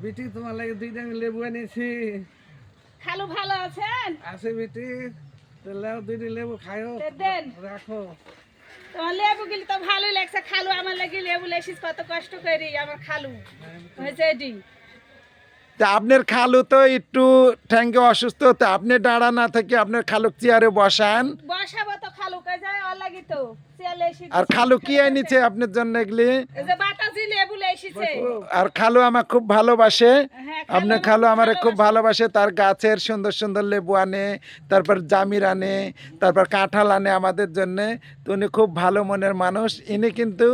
বিটি তোমার লাগে দুইটা আমি লেবু এনেছি। খালু ভালো আছেন? আছে বিটি, তাহলে দুইটা লেবু খায়ো, দেন রাখো। তোমার লেবু গুলি তো ভালোই লাগছে। খালু আমার লাগি লেবু লেসিস কত কষ্ট করি আমার খালু হয়েছে এটি। তা আপনার খালু তো একটু ঠ্যাঙ্গে অসুস্থ, তা আপনি দাঁড়া না থেকে আপনার খালুক চেয়ারে বসান। বসাবো তো খালু কে যায় আর লাগি তো চেয়ার লেসি। আর খালু কি এনেছে আপনার জন্য এগুলি? এই যে বাতাসি লেবু লেসিছে। আর খালু আমার খুব ভালোবাসে। হ্যাঁ, আপনার খালু আমার খুব ভালোবাসে। তার গাছের সুন্দর সুন্দর লেবু আনে, তারপর জামির আনে, তারপর কাঁঠাল আনে আমাদের জন্য। তো উনি খুব ভালো মনের মানুষ। ইনি কিন্তু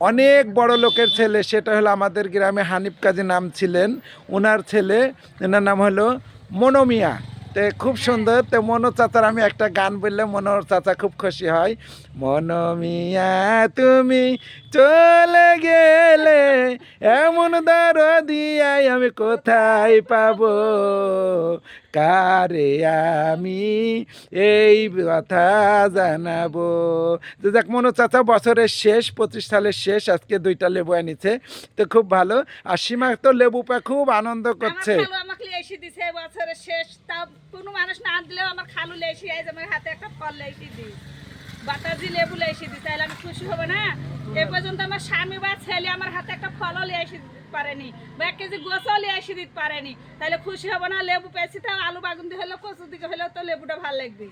অনেক বড় লোকের ছেলে, সেটা হলো আমাদের গ্রামে হানিফ কাজী নাম ছিলেন ওনার ছেলে, এনার নাম হলো মনোমিয়া। তো খুব সুন্দর। তো মনো চাচার আমি একটা গান বললে মনোর চাচা খুব খুশি হয়। মনোমিয়া তুমি চলে গেলে এমন দরদিয়ায় আমি কোথায় পাবো, কারে আমি এই কথা জানাবো। তো দেখ মনো চাচা বছরের শেষ 25 সালের শেষ আজকে দুইটা লেবু এনেছে, তো খুব ভালো। আর সীমা তো লেবু পা খুব আনন্দ করছে। আমার খালু আমাকে লেসি দিছে বছরের শেষ। তাও কোনো মানুষ না দিলেও আমার খালু লেসি আইজ আমার হাতে একটা ফল লেসি দি, বাতাজি লেবু লেসি দিছে। তাহলে আমি খুশি হব না? এ পর্যন্ত আমার স্বামী বা ছেলে আমার হাতে একটা ফলও লেসি দিতে পারেনি, বা 1 কেজি গোছও লেসি দিতে পারেনি। তাহলে খুশি হব না? লেবু পেয়েছি, তাও আলু বাগুন দিয়ে হলো কচু দিকে হলেও তো লেবুটা ভালো লাগবে।